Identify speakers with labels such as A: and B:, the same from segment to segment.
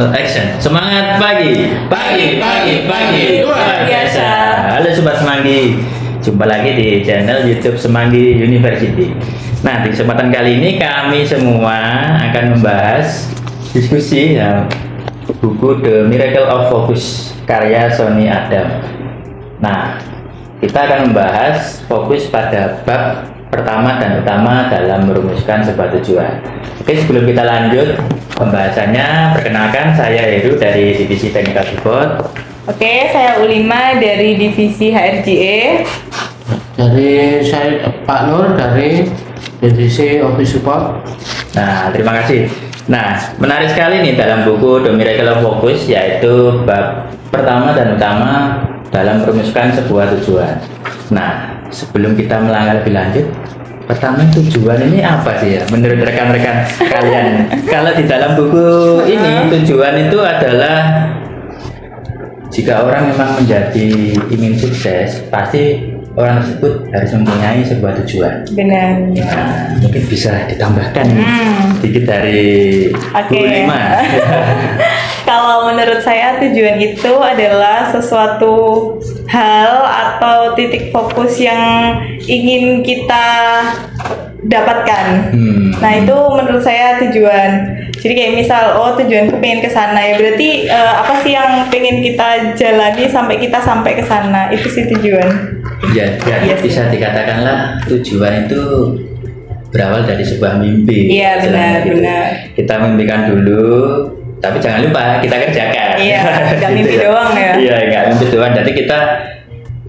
A: Not action. Semangat pagi. Pagi luar biasa. Halo Sobat Semanggi. Jumpa lagi di channel YouTube Semanggi University. Nah, di kesempatan kali ini kami semua akan membahas diskusi buku The Miracle of Focus karya Sonny Adam. Nah, kita akan membahas fokus pada bab pertama dan utama dalam merumuskan sebuah tujuan. Oke, sebelum kita lanjut pembahasannya, perkenalkan saya Heru dari Divisi Technical Support.
B: Oke, saya Ulima dari Divisi HRGE.
C: Dari saya Pak Nur dari Divisi Office Support.
A: Nah, terima kasih. Nah, menarik sekali nih dalam buku The Miracle of Focus, yaitu bab pertama dan utama dalam merumuskan sebuah tujuan. Nah, sebelum kita melangkah lebih lanjut, pertama tujuan ini apa sih ya menurut rekan-rekan kalian? Kalau di dalam buku ini tujuan itu adalah jika orang memang ingin sukses, pasti orang tersebut harus mempunyai sebuah tujuan.
B: Benar.
A: Nah, mungkin bisa ditambahkan sedikit dari Bu Lima.
B: Kalau menurut saya tujuan itu adalah sesuatu hal atau titik fokus yang ingin kita dapatkan. Nah, itu menurut saya tujuan. Jadi kayak misal, tujuanku pengen ke sana, ya berarti apa sih yang pengen kita jalani sampai kita sampai ke sana, itu sih tujuan.
A: Ya, bisa dikatakanlah tujuan itu berawal dari sebuah mimpi.
B: Iya, benar.
A: Kita mimpikan dulu, tapi jangan lupa kita kerjakan.
B: Iya, nggak mimpi
A: Gitu
B: doang ya.
A: Iya, nggak mimpi doang. Jadi kita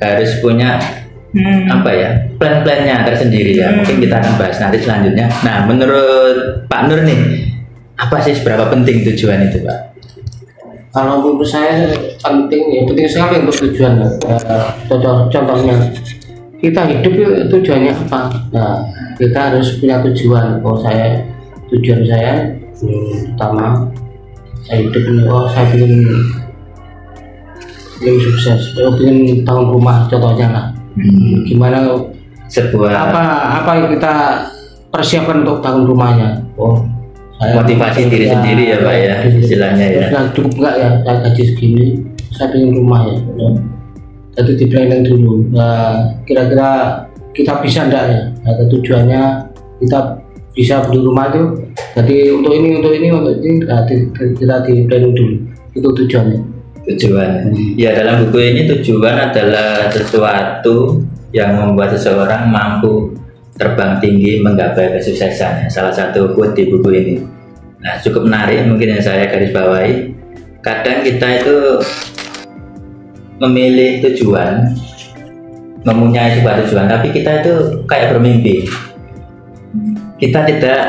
A: harus punya plan-plannya tersendiri ya. Mungkin kita akan bahas nanti selanjutnya. Nah, menurut Pak Nur nih, apa sih seberapa penting tujuan itu, Pak?
C: Kalau menurut saya penting sekali untuk tujuan. Contohnya kita hidup tujuannya apa? Nah, kita harus punya tujuan. Tujuan saya pertama saya hidup ini. Saya ingin sukses. Ingin bangun rumah, contohnya lah. Gimana
A: Sebuah
C: apa yang kita persiapkan untuk bangun rumahnya?
A: Motivasi diri sendiri ya, Pak ya, istilahnya ya.
C: Sudah cukup enggak ya, saya gaji segini, saya ingin rumah ya. Jadi di planning dulu. Nah, kira-kira kita bisa enggak ya? Nah, tujuannya kita bisa beli rumah itu. Jadi untuk ini, nah, kita di planning dulu. Itu tujuannya.
A: Tujuan. Ya, dalam buku ini tujuan adalah sesuatu yang membuat seseorang mampu terbang tinggi menggapai kesuksesan. Salah satu quote di buku ini. Nah, cukup menarik mungkin yang saya garis bawahi. Kadang kita itu memilih tujuan, mempunyai sebuah tujuan, tapi kita itu kayak bermimpi. Kita tidak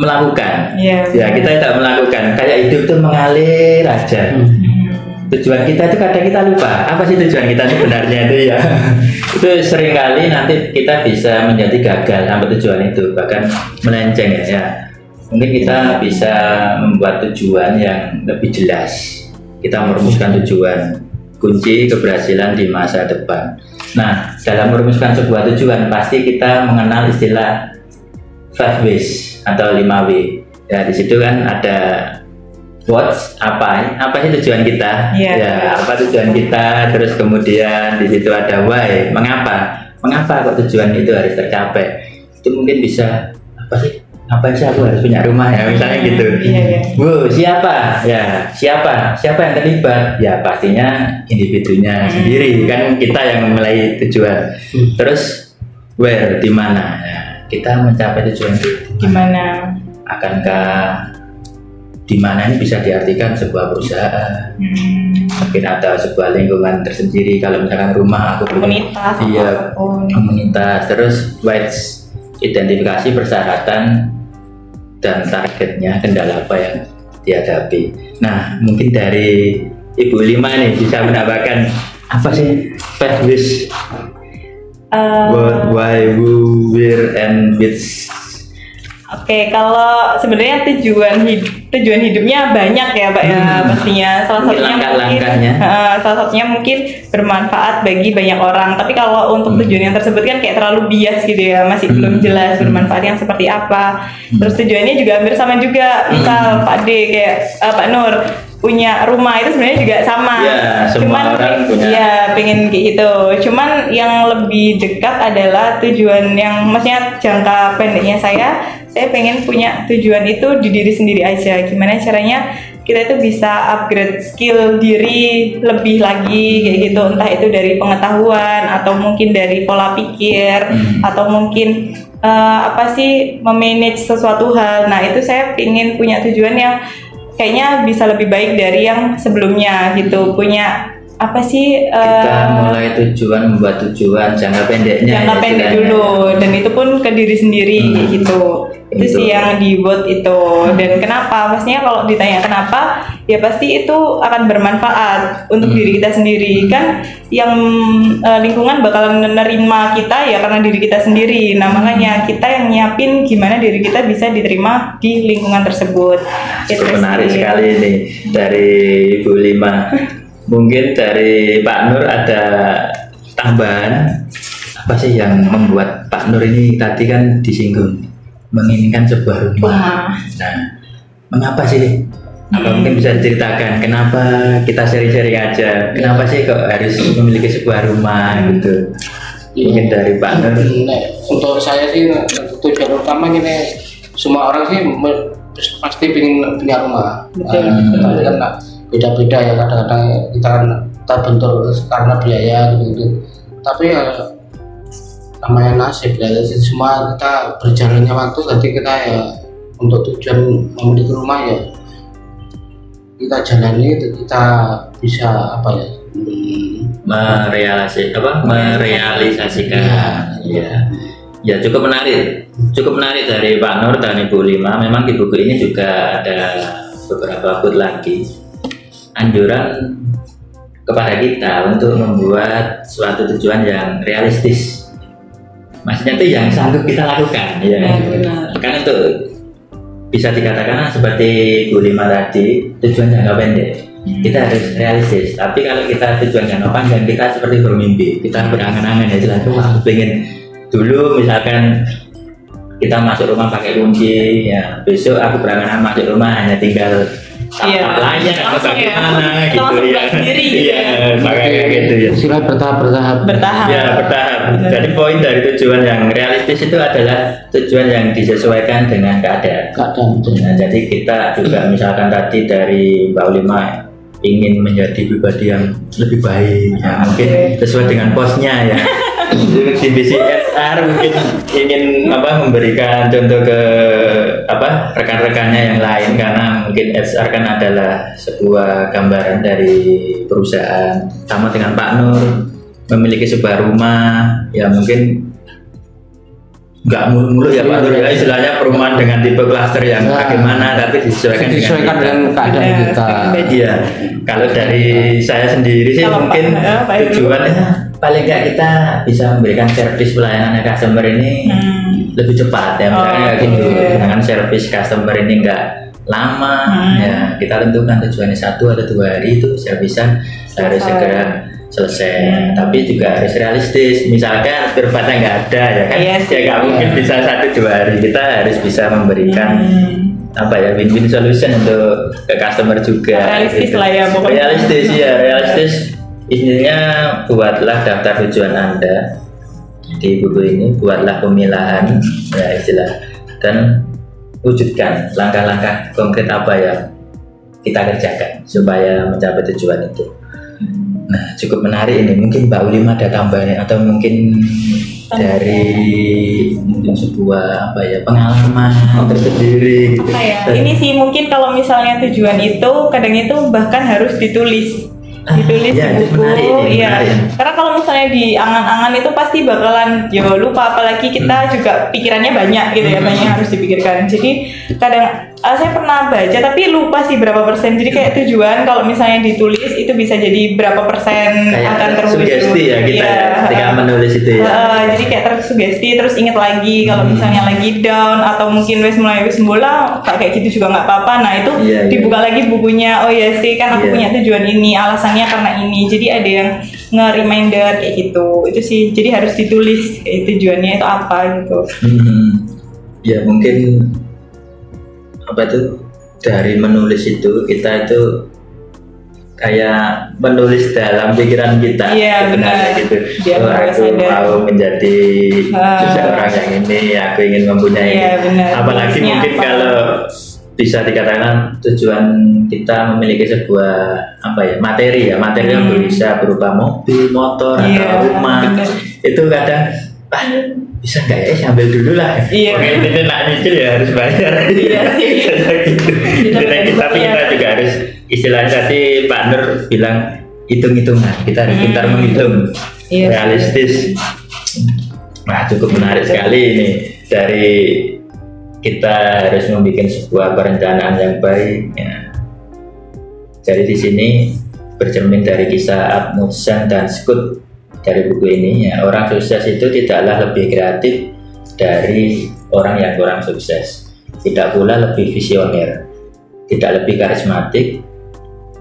A: melakukan. Ya, kita tidak melakukan. Kayak hidup itu mengalir aja. Tujuan kita itu kadang kita lupa apa sih tujuan kita sebenarnya itu ya. Itu seringkali nanti kita bisa menjadi gagal sampai tujuan itu, bahkan melenceng ya. Mungkin kita bisa membuat tujuan yang lebih jelas. Kita merumuskan tujuan, kunci keberhasilan di masa depan. Nah, dalam merumuskan sebuah tujuan pasti kita mengenal istilah 5 W's atau 5W. Ya, di situ kan ada what, apa sih tujuan kita? Ya, apa tujuan kita? Terus kemudian di situ ada why, mengapa kok tujuan itu harus tercapai? Itu mungkin bisa apa sih aku harus punya rumah ya, misalnya gitu. Bu, siapa yang terlibat? Ya pastinya individunya sendiri, kan kita yang memulai tujuan. Terus where, di mana? Ya, kita mencapai tujuan itu
B: Gimana?
A: Akankah di mana ini bisa diartikan sebuah perusahaan, mungkin ada sebuah lingkungan tersendiri. Kalau misalkan rumah, aku
B: komunitas,
A: komunitas. Terus WITS, identifikasi persyaratan dan targetnya, kendala apa yang dihadapi. Nah, mungkin dari Ibu Lima nih bisa menambahkan apa sih 5 W's? What, why, who, where, and which.
B: Oke, kalau sebenarnya tujuan hidupnya banyak ya, Pak ya, pastinya. Salah satunya mungkin bermanfaat bagi banyak orang. Tapi kalau untuk tujuan yang tersebut kan kayak terlalu bias gitu ya, masih belum jelas bermanfaat yang seperti apa. Terus tujuannya juga hampir sama juga. Misal Pak D kayak Pak Nur, punya rumah itu sebenarnya juga sama.
A: Ya,
B: cuman pengen kayak gitu. Cuman yang lebih dekat adalah tujuan yang maksudnya jangka pendeknya saya pengen punya tujuan itu di diri sendiri aja. Gimana caranya kita itu bisa upgrade skill diri lebih lagi kayak gitu, entah itu dari pengetahuan atau mungkin dari pola pikir atau mungkin memanage sesuatu hal. Nah itu saya pengen punya tujuan yang kayaknya bisa lebih baik dari yang sebelumnya gitu. Punya
A: kita mulai membuat tujuan jangka pendeknya.
B: Jangka pendek dulu, dan itu pun ke diri sendiri gitu. Itu sih yang dibuat itu. Dan kenapa? Pastinya kalau ditanya kenapa, ya pasti itu akan bermanfaat untuk diri kita sendiri. Kan yang lingkungan bakalan menerima kita ya karena diri kita sendiri. Nah makanya kita yang nyiapin gimana diri kita bisa diterima di lingkungan tersebut.
A: Cukup menarik sekali ini dari Ibu Lima. Mungkin dari Pak Nur ada tambahan apa sih yang membuat Pak Nur ini tadi kan disinggung menginginkan sebuah rumah. Nah, mengapa sih? Apa mungkin bisa diceritakan kenapa kita sharing-sharing aja? Kenapa sih kok harus memiliki sebuah rumah gitu? Mungkin dari Pak Nur.
C: Untuk saya sih tujuan utama ini semua orang sih pasti ingin punya rumah. Tapi kan beda-beda ya, kadang-kadang kita terbentur karena biaya gitu. Tapi ya namanya nasib ya, semua kita berjalannya waktu, jadi kita ya untuk tujuan memiliki rumah ya kita jalani, kita bisa
A: merealisasikan. Ya cukup menarik dari Pak Nur dan Ibu Lima. Memang di buku ini juga ada beberapa bab lagi anjuran kepada kita untuk membuat suatu tujuan yang realistis. Maksudnya itu yang sanggup kita lakukan, ya. Kan untuk bisa dikatakan seperti Bu Lima tadi, tujuan jangka pendek kita harus realistis. Tapi kalau kita tujuan jangka panjang, kita seperti bermimpi, kita berangan-angan ya, jelas aku pengen dulu misalkan kita masuk rumah pakai kunci, ya besok aku berangan-angan masuk rumah hanya tinggal layak atau bagaimana gitu ya. Makanya gitu ya.
C: Sila bertahap.
A: Ya bertahap. Jadi poin dari tujuan yang realistis itu adalah tujuan yang disesuaikan dengan keadaan. Nah, jadi kita juga misalkan tadi dari Mbak Lima ingin menjadi pribadi yang lebih baik, ya mungkin sesuai dengan posnya ya. Divisi HR mungkin ingin memberikan contoh ke rekan-rekannya yang lain, karena mungkin HR kan adalah sebuah gambaran dari perusahaan. Sama dengan Pak Nur memiliki sebuah rumah, ya mungkin nggak mulu-mulu ya Pak Nur ya, istilahnya perumahan dengan tipe klaster yang bagaimana, tapi disesuaikan dengan keadaan kita. Iya, kalau dari saya sendiri sih mungkin tujuannya paling nggak kita bisa memberikan servis pelayanan customer ini lebih cepat ya, misalnya kayak gitu. Dengan servis customer ini nggak lama, ya kita tentukan tujuannya 1 atau 2 hari itu servisan harus segera selesai. Tapi juga harus realistis, misalkan spare partnya nggak ada ya kan, ya nggak mungkin bisa 1-2 hari. Kita harus bisa memberikan win-win solution untuk ke customer juga.
B: Realistis
A: gitu.
B: Lah ya pokoknya.
A: Realistis. Intinya buatlah daftar tujuan Anda di buku ini, buatlah pemilahan ya istilah, dan wujudkan langkah-langkah konkret apa yang kita kerjakan supaya mencapai tujuan itu. Nah, cukup menarik ini. Mungkin Mbak Ulima ada tambahan atau mungkin dari sebuah pengalaman tersendiri gitu.
B: Ini sih mungkin kalau misalnya tujuan itu kadang itu bahkan harus ditulis di buku, karena kalau misalnya di angan-angan itu pasti bakalan lupa, apalagi kita juga pikirannya banyak gitu ya, banyak harus dipikirkan. Jadi kadang saya pernah baca tapi lupa sih berapa persen. Jadi kayak tujuan kalau misalnya ditulis itu bisa jadi berapa persen
A: kayak
B: akan terwujud.
A: Sugesti ya kita ketika menulis itu ya.
B: Jadi kayak tersugesti, terus inget lagi kalau misalnya lagi down atau mungkin mulai bola kayak gitu juga nggak apa-apa. Nah itu dibuka lagi bukunya. Oh ya sih kan aku punya tujuan ini, alasannya karena ini. Jadi ada yang nge-reminder kayak gitu. Itu sih, jadi harus ditulis kayak tujuannya itu apa gitu.
A: Ya mungkin dari menulis itu kita itu kayak menulis dalam pikiran kita.
B: Iya benar.
A: Gitu. Oh, aku mau menjadi seseorang yang ini, aku ingin mempunyai.
B: Iya, benar.
A: Apalagi mungkin apa? Kalau bisa dikatakan tujuan kita memiliki sebuah materi yang bisa berupa mobil, motor, atau rumah. Benar. Itu kadang bisa nggak ya sambil dulu lah.
B: Iya.
A: Oke, itu nak nyicil ya harus bayar.
B: Iya sih.
A: Gitu. Tapi kita juga harus istilahnya tadi Pak Nur bilang hitung-hitungan. Kita harus pintar menghitung, realistis. Nah, cukup menarik sekali ini dari kita harus membuat sebuah perencanaan yang baik. Ya. Jadi di sini bercermin dari kisah Amundsen dan Scott dari buku ini, ya, orang sukses itu tidaklah lebih kreatif dari orang yang kurang sukses, tidak pula lebih visioner, tidak lebih karismatik,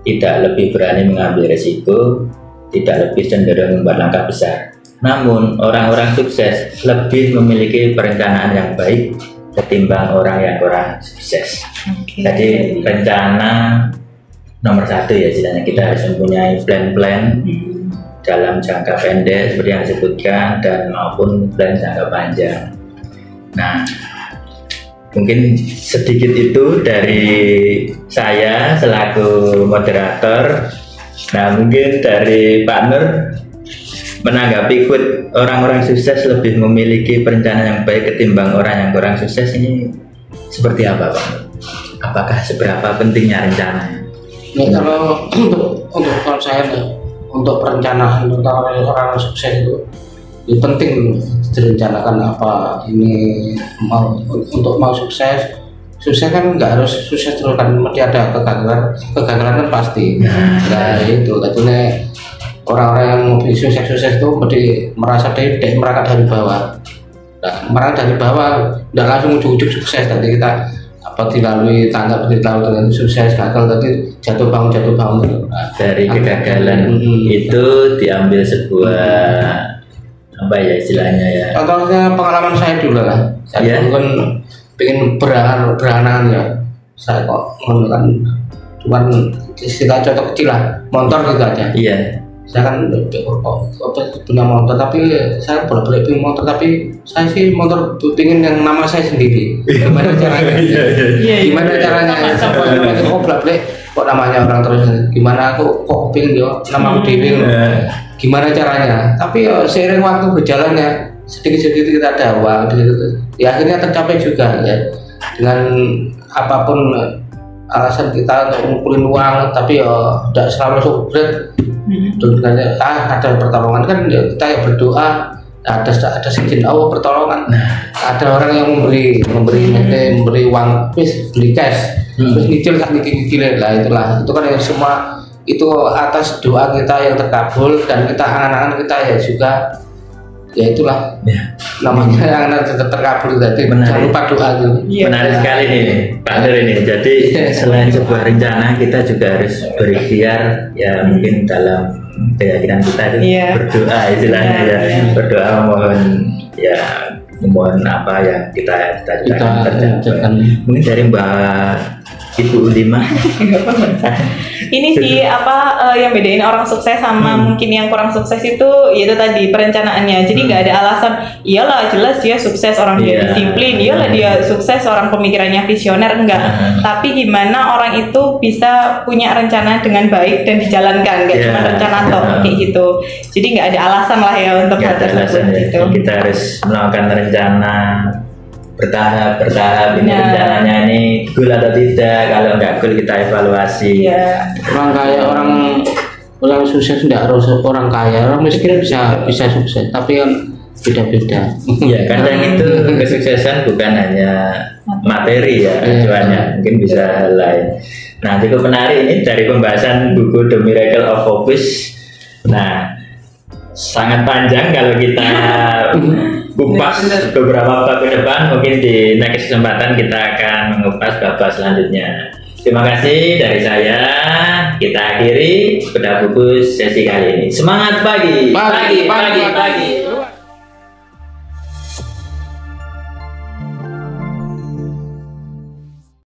A: tidak lebih berani mengambil risiko, tidak lebih cenderung membuat langkah besar. Namun orang-orang sukses lebih memiliki perencanaan yang baik ketimbang orang yang kurang sukses. Jadi rencana nomor satu ya, istilahnya kita harus mempunyai plan-plan dalam jangka pendek seperti yang disebutkan dan maupun plan jangka panjang. Nah, mungkin sedikit itu dari saya selaku moderator. Nah, mungkin dari Pak Nur menanggapi quote orang-orang sukses lebih memiliki perencanaan yang baik ketimbang orang yang kurang sukses ini seperti apa, Pak? Apakah seberapa pentingnya rencana?
C: Ya, kalau untuk saya untuk perencanaan untuk orang sukses itu penting direncanakan apa ini mau sukses kan nggak harus sukses terus kan, mesti ada kegagalan kan pasti. Nah itu katanya orang-orang yang mau sukses itu mesti merasa merangkak dari bawah. Nah, merangkak dari bawah nggak langsung ujuk-ujuk sukses. Tadi kita dilalui tangga dengan sukses, gagal tadi jatuh bangun.
A: Nah, dari kegagalan itu diambil sebuah istilahnya ya.
C: Contohnya pengalaman saya dulu lah. Saya dulu kan pengen beranak ya. Saya kok cuman istilah contoh kecil lah, motor gitu aja.
A: Iya.
C: Saya kan punya motor, tapi saya bolak-balik punya motor, tapi saya sih motor pingin yang nama saya sendiri. Gimana caranya? Gimana caranya? Kok bolak-balik kok namanya orang terus? Gimana aku kok pingin yo nama aku dewi? Gimana caranya? Tapi seiring waktu berjalan ya sedikit-sedikit kita ada uang, ya akhirnya tercapai juga ya dengan apapun alasan kita untuk ngumpulin uang, tapi ya tidak selalu sukses. Ada pertolongan kan ya, kita ya berdoa, ada izin Allah pertolongan. Ada orang yang memberi uang, beli cash, terus nyicil lah, itu kan yang semua itu atas doa kita yang terkabul dan kita angan-angan kita ya juga ya itulah namanya yang terkabul tadi. Jangan lupa doa itu.
A: Menarik sekali nih Pak Nur ini. Jadi selain sebuah rencana kita juga harus berikhtiar ya, mungkin dalam keyakinan kita itu berdoa istilahnya berdoa memohon apa yang kita terjadi. Mungkin dari Mbak Ibu Ulima.
B: Ini sih yang bedain orang sukses sama mungkin yang kurang sukses itu yaitu tadi perencanaannya. Jadi nggak ada alasan iyalah jelas dia sukses orang dia disiplin, iyalah dia sukses orang pemikirannya visioner, enggak. Tapi gimana orang itu bisa punya rencana dengan baik dan dijalankan, nggak cuma rencana atau kayak gitu. Jadi nggak ada alasan lah ya untuk hal tersebut gitu.
A: Kita harus melakukan rencana bertahap ini rencananya ini goal atau tidak. Kalau nggak goal kita evaluasi.
C: Orang kaya orang sukses tidak harus orang kaya, orang miskin bisa sukses, tapi kan beda-beda.
A: Ya kadang itu kesuksesan bukan hanya materi ya, tujuannya mungkin bisa hal lain. Nah cukup menarik ini dari pembahasan buku The Miracle of Focus. Nah sangat panjang kalau kita kupas beberapa bab ke depan. Mungkin di next kesempatan kita akan mengupas bab selanjutnya. Terima kasih dari saya. Kita akhiri bedah buku sesi kali ini. Semangat pagi.